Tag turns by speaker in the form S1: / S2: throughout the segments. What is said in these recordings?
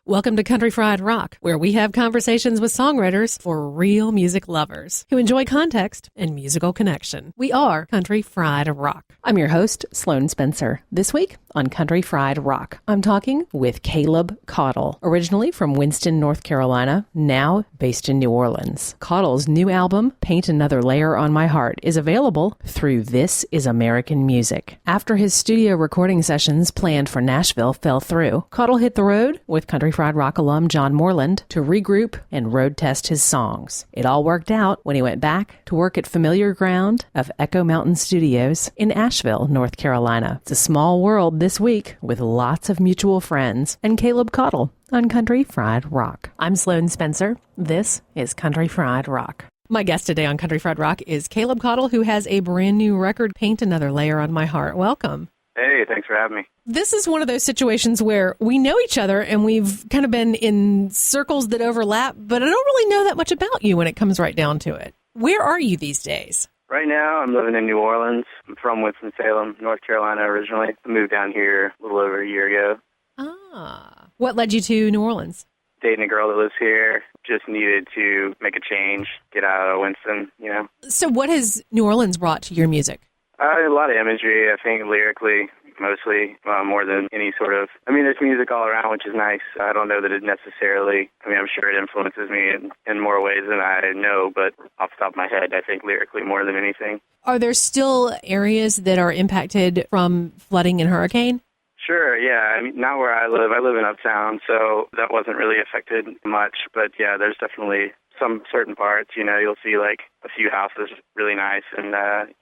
S1: Welcome to Country Fried Rock, where we have conversations with songwriters for real music lovers who enjoy context and musical connection. We are Country Fried Rock. I'm your host, Sloan Spencer. This week on Country Fried Rock, I'm talking with Caleb Caudle, originally from Winston, North Carolina, now based in New Orleans. Caudle's new album, Paint Another Layer on My Heart, is available through This Is American Music. After his studio recording sessions planned for Nashville fell through, Caudle hit the road with Country Fried Rock alum John Moreland to regroup and road test his songs. It all worked out when he went back to work at familiar ground of Echo Mountain Studios in Asheville, North Carolina. It's a small world this week with lots of mutual friends and Caleb Caudle on Country Fried Rock. I'm Sloan Spencer. This is Country Fried Rock. My guest today on Country Fried Rock is Caleb Caudle, who has a brand new record, Paint Another Layer on My Heart. Welcome.
S2: Hey, thanks for having me.
S1: This is one of those situations where we know each other and we've kind of been in circles that overlap, but I don't really know that much about you when it comes right down to it. Where are you these days?
S2: Right now, I'm living in New Orleans. I'm from Winston-Salem, North Carolina originally. I moved down here a little over a year ago.
S1: Ah. What led you to New Orleans?
S2: Dating a girl that lives here. Just needed to make a change, get out of Winston, you know.
S1: So what has New Orleans brought to your music?
S2: A lot of imagery, I think, lyrically, mostly, more than any sort of... I mean, there's music all around, which is nice. I don't know that it necessarily... I mean, I'm sure it influences me in more ways than I know, but off the top of my head, I think lyrically more than anything.
S1: Are there still areas that are impacted from flooding and hurricane?
S2: Sure, yeah. I mean, not where I live. I live in Uptown, so that wasn't really affected much. But, yeah, there's definitely some certain parts. You know, you'll see, like, a few houses really nice and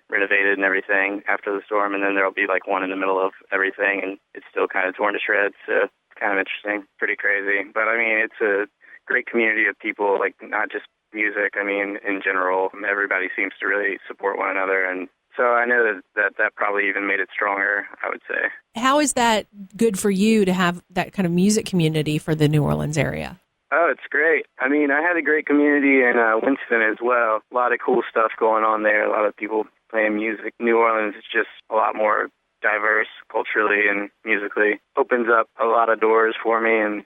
S2: renovated and everything after the storm, and then there'll be, like, one in the middle of everything, and it's still kind of torn to shreds. So it's kind of interesting, pretty crazy. But, I mean, it's a great community of people, like, not just music. I mean, in general, everybody seems to really support one another, and so I know that probably even made it stronger, I would say. How
S1: is that good for you to have that kind of music community for the New Orleans area?
S2: Oh, it's great. I mean, I had a great community in Winston as well. A lot of cool stuff going on there, a lot of people playing music. New Orleans is just a lot more diverse culturally and musically. Opens up a lot of doors for me, and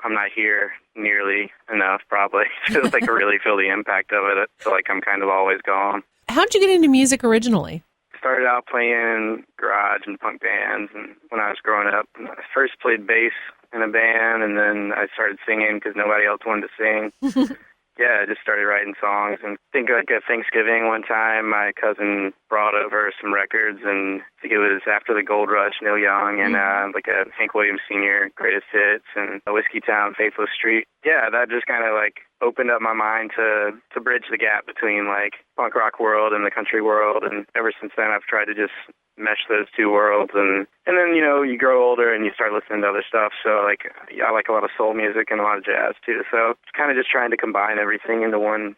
S2: I'm not here nearly enough probably to like really feel the impact of it. I feel like I'm kind of always gone.
S1: How'd you get into music originally?
S2: Started out playing garage and punk bands and when I was growing up. I first played bass in a band, and then I started singing because nobody else wanted to sing. Yeah, I just started writing songs. And I think like at Thanksgiving one time, my cousin brought over some records, and I think it was after the Gold Rush, Neil Young, and like a Hank Williams Sr. Greatest Hits, and a Whiskey Town, Faithless Street. Yeah, that just kind of like opened up my mind to bridge the gap between like punk rock world and the country world. And ever since then, I've tried to just mesh those two worlds. And then, you know, you grow older and you start listening to other stuff. So like, yeah, I like a lot of soul music and a lot of jazz too. So it's kind of just trying to combine everything into one.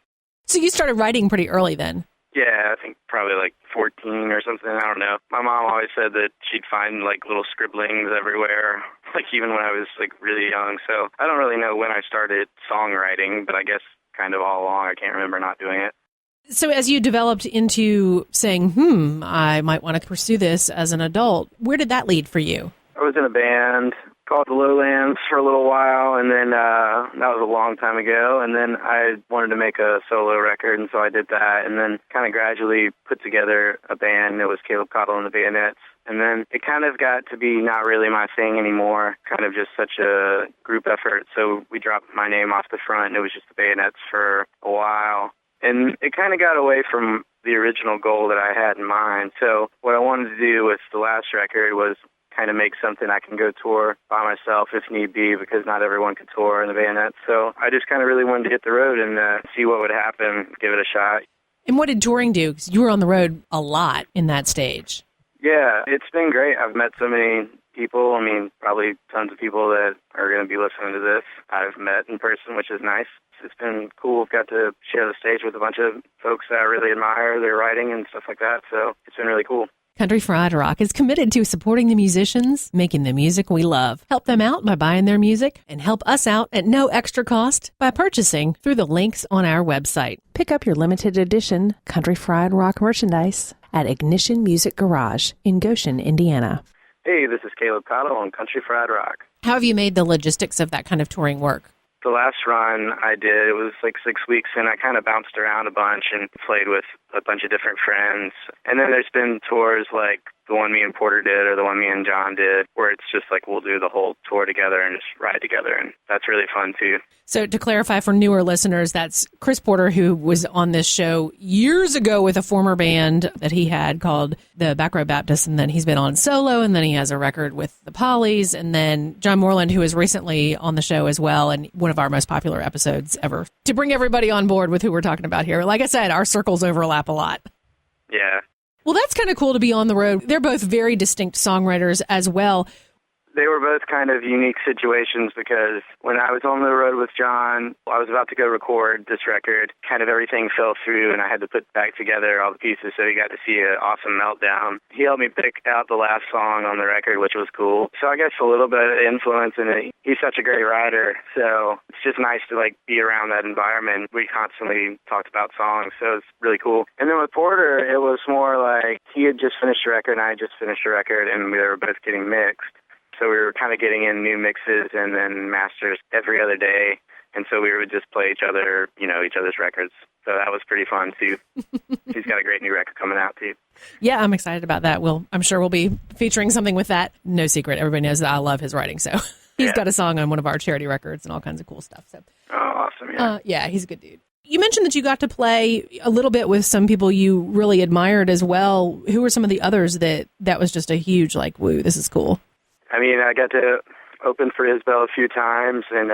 S2: So
S1: you started writing pretty early then?
S2: Yeah, I think probably like 14 or something. I don't know. My mom always said that she'd find like little scribblings everywhere, like even when I was like really young. So I don't really know when I started songwriting, but I guess kind of all along. I can't remember not doing it.
S1: So as you developed into saying, I might want to pursue this as an adult, where did that lead for you?
S2: I was in a band called the Lowlands for a little while, and then that was a long time ago, and then I wanted to make a solo record, and so I did that, and then kind of gradually put together a band. It was Caleb Caudle and the Bayonets, and then it kind of got to be not really my thing anymore, kind of just such a group effort, so we dropped my name off the front, and it was just the Bayonets for a while. And it kind of got away from the original goal that I had in mind. So what I wanted to do with the last record was kind of make something I can go tour by myself if need be, because not everyone can tour in the Bayonets. So I just kind of really wanted to hit the road and see what would happen, give it a shot.
S1: And what did touring do? Because you were on the road a lot in that stage.
S2: Yeah, it's been great. I've met so many people. I mean, probably tons of people that are going to be listening to this I've met in person, which is nice. It's been cool. I've got to share the stage with a bunch of folks that I really admire their writing and stuff like that. So it's been really cool.
S1: Country Fried Rock is committed to supporting the musicians, making the music we love. Help them out by buying their music and help us out at no extra cost by purchasing through the links on our website. Pick up your limited edition Country Fried Rock merchandise at Ignition Music Garage in Goshen, Indiana.
S2: Hey, this is Caleb Caudle on Country Fried Rock.
S1: How have you made the logistics of that kind of touring work?
S2: The last run I did, it was like 6 weeks, and I kind of bounced around a bunch and played with a bunch of different friends. And then there's been tours like the one me and Porter did or the one me and John did, where it's just like we'll do the whole tour together and just ride together, and that's really fun too.
S1: So to clarify for newer listeners, that's Chris Porter, who was on this show years ago with a former band that he had called the Back Row Baptists, and then he's been on solo, and then he has a record with the Pollies, and then John Moreland, who is recently on the show as well, and one of our most popular episodes ever. To bring everybody on board with who we're talking about here, like I said, our circles overlap a lot.
S2: Yeah.
S1: Well, that's kind of cool to be on the road. They're both very distinct songwriters as well.
S2: They were both kind of unique situations because when I was on the road with John, I was about to go record this record. Kind of everything fell through, and I had to put back together all the pieces, so he got to see an awesome meltdown. He helped me pick out the last song on the record, which was cool. So I guess a little bit of influence in it. He's such a great writer, so it's just nice to like be around that environment. We constantly talked about songs, so it's really cool. And then with Porter, it was more like he had just finished a record, and I had just finished a record, and we were both getting mixed. So we were kind of getting in new mixes and then masters every other day. And so we would just play each other's records. So that was pretty fun, too. He's got a great new record coming out, too.
S1: Yeah, I'm excited about that. I'm sure we'll be featuring something with that. No secret. Everybody knows that I love his writing. So he's got a song on one of our charity records and all kinds of cool stuff. So.
S2: Oh, awesome. Yeah.
S1: Yeah, he's a good dude. You mentioned that you got to play a little bit with some people you really admired as well. Who were some of the others that was just a huge, like, woo, this is cool?
S2: I mean, I got to open for Isbell a few times, and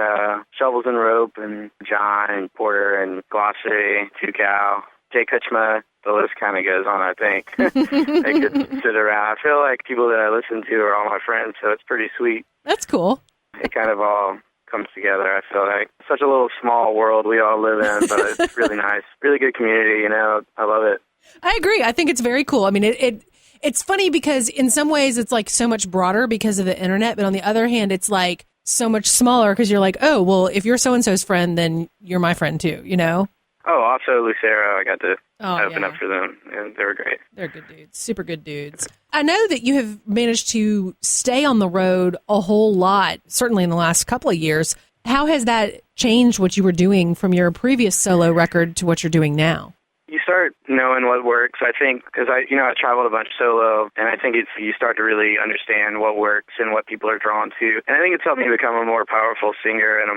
S2: Shovels and Rope, and John, and Porter, and Glossary, Two Cow, Jay Kutchma. The list kind of goes on, I think. They could sit around. I feel like people that I listen to are all my friends, so it's pretty sweet.
S1: That's cool.
S2: It kind of all comes together. I feel like such a little small world we all live in, but it's really nice. Really good community, I love it.
S1: I agree. I think it's very cool. I mean, it's funny because in some ways it's like so much broader because of the internet, but on the other hand, it's like so much smaller because you're like, oh, well, if you're so-and-so's friend, then you're my friend too,
S2: Oh, also Lucero, I got to open up for them, and they were great.
S1: They're good dudes, super good dudes. I know that you have managed to stay on the road a whole lot, certainly in the last couple of years. How has that changed what you were doing from your previous solo record to what you're doing now?
S2: You start knowing what works, I think, because I traveled a bunch solo, and I think you start to really understand what works and what people are drawn to. And I think it's helped me become a more powerful singer and a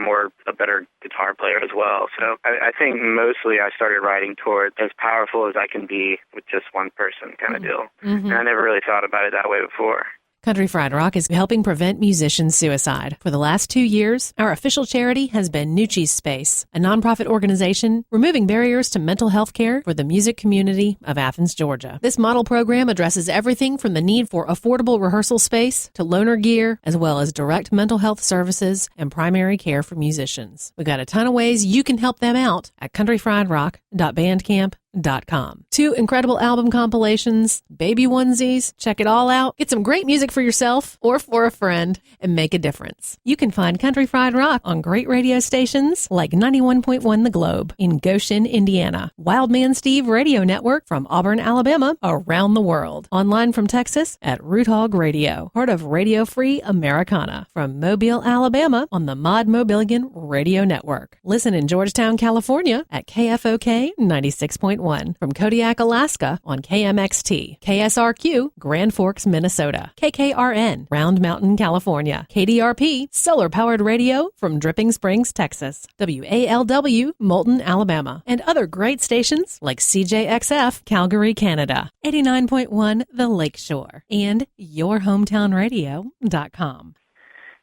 S2: better guitar player as well. So I think mostly I started writing toward as powerful as I can be with just one person kind of deal. Mm-hmm. And I never really thought about it that way before.
S1: Country Fried Rock is helping prevent musician suicide. For the last 2 years, our official charity has been Nucci's Space, a nonprofit organization removing barriers to mental health care for the music community of Athens, Georgia. This model program addresses everything from the need for affordable rehearsal space to loaner gear, as well as direct mental health services and primary care for musicians. We've got a ton of ways you can help them out at countryfriedrock.bandcamp.com. 2 incredible album compilations, baby onesies, check it all out. Get some great music for yourself or for a friend and make a difference. You can find Country Fried Rock on great radio stations like 91.1 The Globe in Goshen, Indiana, Wildman Steve Radio Network from Auburn, Alabama, around the world. Online from Texas at Root Hog Radio, part of Radio Free Americana from Mobile, Alabama on the Mod Mobilian Radio Network. Listen in Georgetown, California at KFOK 96.1. From Kodiak, Alaska on KMXT, KSRQ, Grand Forks, Minnesota, KKRN, Round Mountain, California, KDRP, solar-powered radio from Dripping Springs, Texas, WALW, Moulton, Alabama, and other great stations like CJXF, Calgary, Canada, 89.1 The Lakeshore, and yourhometownradio.com.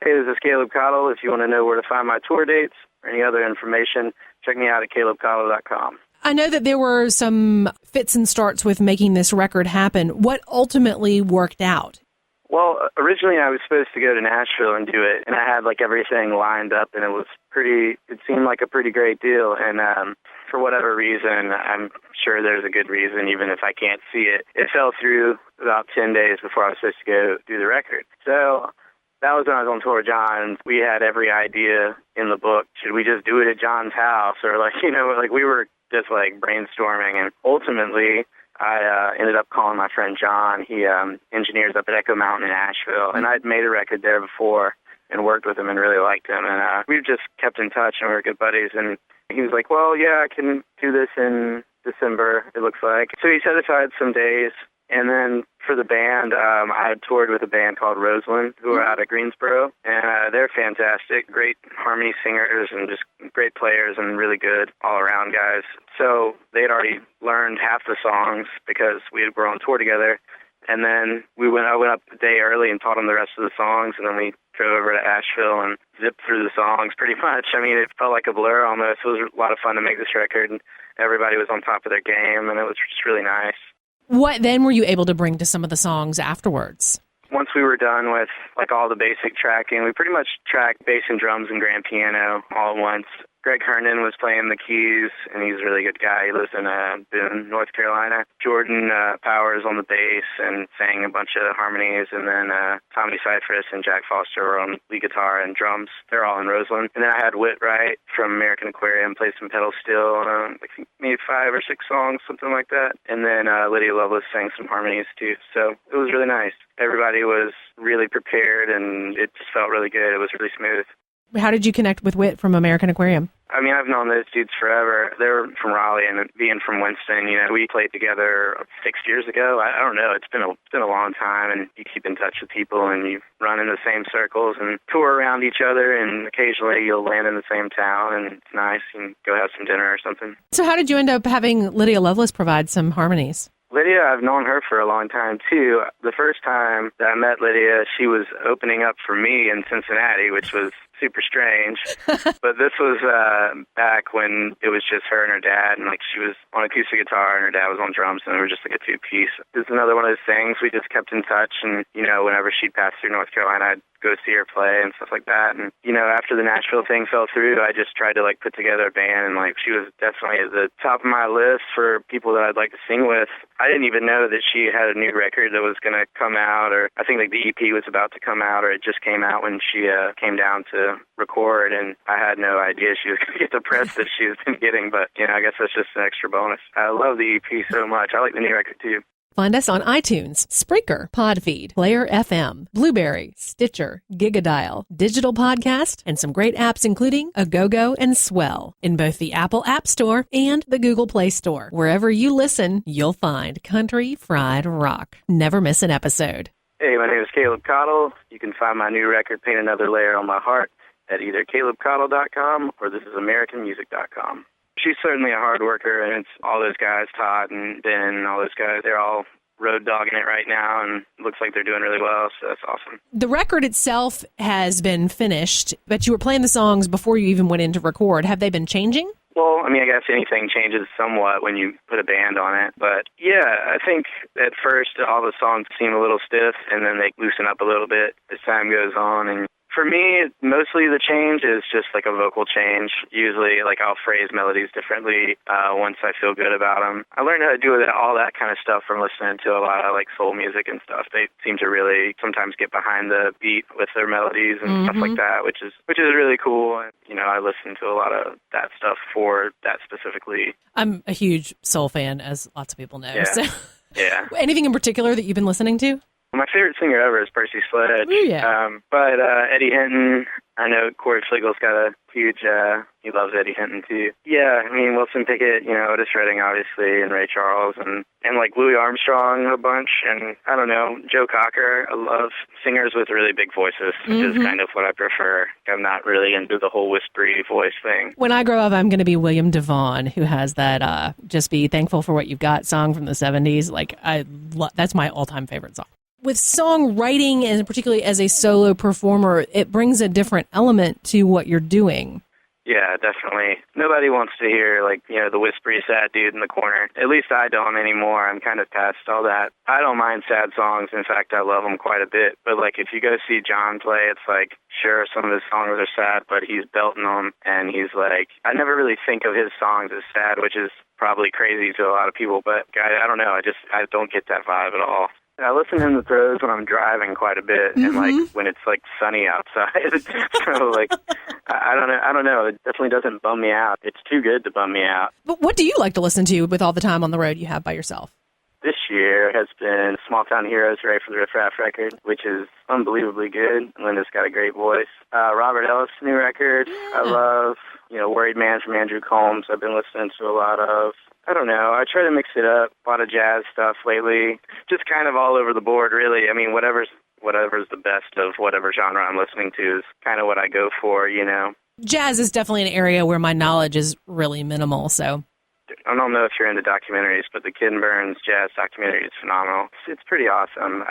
S2: Hey, this is Caleb Caudle. If you want to know where to find my tour dates or any other information, check me out at calebcaudle.com.
S1: I know that there were some fits and starts with making this record happen. What ultimately worked out?
S2: Well, originally I was supposed to go to Nashville and do it, and I had like everything lined up, and it seemed like a pretty great deal. And for whatever reason, I'm sure there's a good reason, even if I can't see it, it fell through about 10 days before I was supposed to go do the record. So that was when I was on tour with John. We had every idea in the book. Should we just do it at John's house? Or we were just like brainstorming, and ultimately I ended up calling my friend John. He engineers up at Echo Mountain in Asheville, and I'd made a record there before, and worked with him and really liked him. And we've just kept in touch, and we were good buddies. And he was like, well, yeah, I can do this in December, it looks like. So he set aside some days. And then for the band, I had toured with a band called Roseland, who are out of Greensboro, and they're fantastic, great harmony singers and just great players and really good all-around guys. So they had already learned half the songs because we were on tour together. And then I went up a day early and taught them the rest of the songs, and then we drove over to Asheville and zipped through the songs pretty much. I mean, it felt like a blur almost. It was a lot of fun to make this record, and everybody was on top of their game, and it was just really nice.
S1: What then were you able to bring to some of the songs afterwards?
S2: Once we were done with like all the basic tracking, we pretty much tracked bass and drums and grand piano all at once. Greg Herndon was playing the keys, and he's a really good guy. He lives in Boone, North Carolina. Jordan Powers on the bass and sang a bunch of harmonies, and then Tommy Cypress and Jack Foster were on lead guitar and drums. They're all in Roseland. And then I had Whit Wright from American Aquarium play some pedal steel on I think maybe 5 or 6 songs, something like that. And then Lydia Lovelace sang some harmonies too. So it was really nice. Everybody was really prepared, and it just felt really good. It was really smooth.
S1: How did you connect with Whit from American Aquarium?
S2: I mean, I've known those dudes forever. They're from Raleigh, and being from Winston, you know, we played together 6 years ago. I don't know. It's been a long time, and you keep in touch with people, and you run in the same circles and tour around each other, and occasionally you'll land in the same town, and it's nice. You can go have some dinner or something. So
S1: how did you end up having Lydia Lovelace provide some harmonies?
S2: Lydia, I've known her for a long time, too. The first time that I met Lydia, she was opening up for me in Cincinnati, which was super strange. But this was back when it was just her and her dad, and like she was on acoustic guitar and her dad was on drums, and they were just like a two-piece. It's another one of those things. We just kept in touch, and, you know, whenever she'd pass through North Carolina, I'd go see her play and stuff like that. And, you know, after the Nashville thing fell through, I just tried to, like, put together a band, and, like, she was definitely at the top of my list for people that I'd like to sing with. I didn't even know that she had a new record that was going to come out, or I think, like, the EP was about to come out, or it just came out when she came down to record, and I had no idea she was going to get the press that she's been getting, but, you know, I guess that's just an extra bonus. I love the EP so much. I like the new record, too.
S1: Find us on iTunes, Spreaker, Podfeed, Player FM, Blueberry, Stitcher, Gigadial, Digital Podcast, and some great apps including Agogo and Swell in both the Apple App Store and the Google Play Store. Wherever you listen, you'll find Country Fried Rock. Never miss an episode.
S2: Hey, my name is Caleb Caudle. You can find my new record, Paint Another Layer on My Heart, at either calebcaudle.com or thisisAmericanmusic.com. She's certainly a hard worker, and it's all those guys, Todd and Ben and all those guys, they're all road dogging it right now, and it looks like they're doing really well, so that's awesome.
S1: The record itself has been finished, but you were playing the songs before you even went in to record. Have they been changing?
S2: Well, I mean, I guess anything changes somewhat when you put a band on it, but yeah, I think at first all the songs seem a little stiff, and then they loosen up a little bit as time goes on, and for me, mostly the change is just like a vocal change. Usually, like, I'll phrase melodies differently once I feel good about them. I learned how to do all that kind of stuff from listening to a lot of, like, soul music and stuff. They seem to really sometimes get behind the beat with their melodies and stuff like that, which is really cool. And, you know, I listen to a lot of that stuff for that specifically.
S1: I'm a huge soul fan, as lots of people know.
S2: Yeah.
S1: So.
S2: Yeah.
S1: Anything in particular that you've been listening to?
S2: My favorite singer ever is Percy Sledge.
S1: Ooh, yeah.
S2: But Eddie Hinton, I know Corey Fligel's got a huge, he loves Eddie Hinton too. Yeah, I mean, Wilson Pickett, you know, Otis Redding obviously, and Ray Charles, and like Louis Armstrong a bunch, and I don't know, Joe Cocker. I love singers with really big voices, which is kind of what I prefer. I'm not really into the whole whispery voice thing.
S1: When I grow up, I'm going to be William Devon, who has that Just Be Thankful for What You've Got song from the 70s. Like, that's my all-time favorite song. With songwriting, and particularly as a solo performer, it brings a different element to what you're doing.
S2: Yeah, definitely. Nobody wants to hear, like, you know, the whispery sad dude in the corner. At least I don't anymore. I'm kind of past all that. I don't mind sad songs. In fact, I love them quite a bit. But, like, if you go see John play, it's like, sure, some of his songs are sad, but he's belting them. And he's like, I never really think of his songs as sad, which is probably crazy to a lot of people. But I don't know. I don't get that vibe at all. I listen to the throws when I'm driving quite a bit, and like when it's like sunny outside. So like, I don't know. It definitely doesn't bum me out. It's too good to bum me out.
S1: But what do you like to listen to with all the time on the road you have by yourself?
S2: this year has been Small Town Heroes, right for the Riff Raff record, which is unbelievably good. Linda's got a great voice. Robert Ellis' new record, I love. Worried Man from Andrew Combs, I've been listening to a lot of. I don't know, I try to mix it up. A lot of jazz stuff lately. Just kind of all over the board, really. I mean, whatever's the best of whatever genre I'm listening to is kind of what I go for,
S1: Jazz is definitely an area where my knowledge is really minimal, so.
S2: I don't know if you're into documentaries, but the Ken Burns jazz documentary is phenomenal. It's pretty awesome.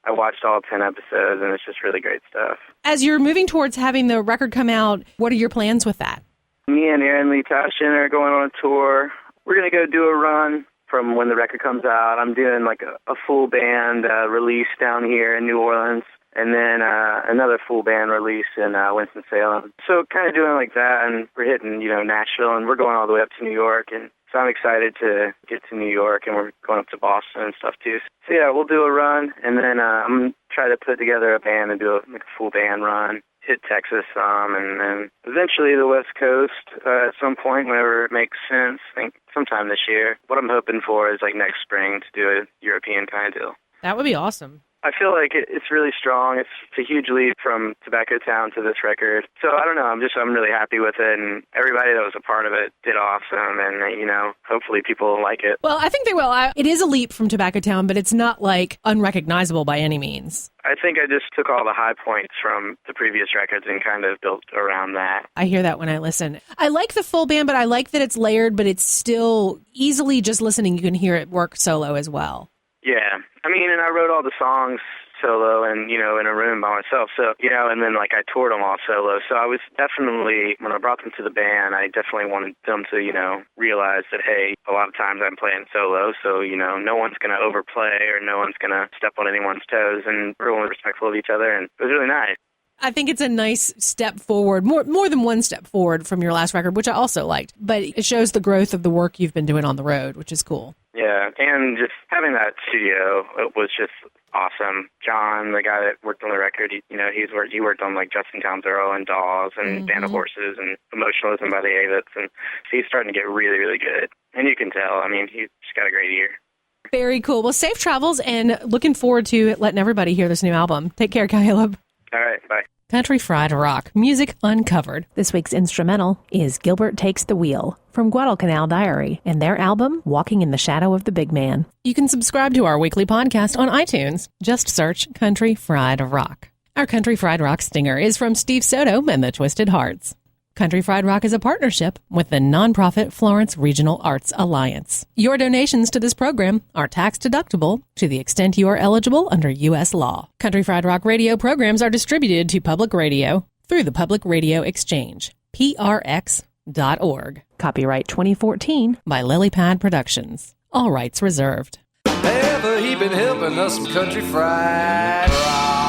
S2: I watched all 10 episodes, and it's just really great stuff.
S1: As you're moving towards having the record come out, what are your plans with that?
S2: Me and Aaron Lee Tashin are going on a tour. We're going to go do a run from when the record comes out. I'm doing like a full band release down here in New Orleans, and then another full band release in Winston-Salem. So kind of doing like that, and we're hitting, Nashville, and we're going all the way up to New York, and so I'm excited to get to New York, and we're going up to Boston and stuff too. So yeah, we'll do a run, and then I'm going to try to put together a band and do a full band run, hit Texas some, and then eventually the West Coast at some point whenever it makes sense. I think sometime this year. What I'm hoping for is like next spring to do a European kind of deal.
S1: That would be awesome.
S2: I feel like it's really strong. It's a huge leap from Tobacco Town to this record. So I don't know. I'm really happy with it, and everybody that was a part of it did awesome, and hopefully people will like it.
S1: Well, I think they will. It is a leap from Tobacco Town, but it's not like unrecognizable by any means.
S2: I think I just took all the high points from the previous records and kind of built around that.
S1: I hear that when I listen. I like the full band, but I like that it's layered, but it's still easily just listening. You can hear it work solo as well.
S2: Yeah. I mean, and I wrote all the songs solo and, in a room by myself. So, and then like I toured them all solo. So I was definitely, when I brought them to the band, I definitely wanted them to, realize that, hey, a lot of times I'm playing solo. So, no one's going to overplay or no one's going to step on anyone's toes, and we're all respectful of each other. And it was really nice.
S1: I think it's a nice step forward, more than one step forward from your last record, which I also liked. But it shows the growth of the work you've been doing on the road, which is cool.
S2: Yeah, and just having that studio, it was just awesome. John, the guy that worked on the record, he worked on like Justin Townes Earl and Dawes and Band of Horses and Emotionalism by the Avets, and he's starting to get really, really good. And you can tell, he's just got a great ear.
S1: Very cool. Well, safe travels, and looking forward to letting everybody hear this new album. Take care, Caleb.
S2: All right, bye.
S1: Country Fried Rock, music uncovered. This week's instrumental is Gilbert Takes the Wheel from Guadalcanal Diary and their album, Walking in the Shadow of the Big Man. You can subscribe to our weekly podcast on iTunes. Just search Country Fried Rock. Our Country Fried Rock stinger is from Steve Soto and the Twisted Hearts. Country Fried Rock is a partnership with the nonprofit Florence Regional Arts Alliance. Your donations to this program are tax-deductible to the extent you are eligible under U.S. law. Country Fried Rock radio programs are distributed to public radio through the Public Radio Exchange, prx.org. Copyright 2014 by Lilypad Productions. All rights reserved.
S3: Ever he been helping us some country fried rock.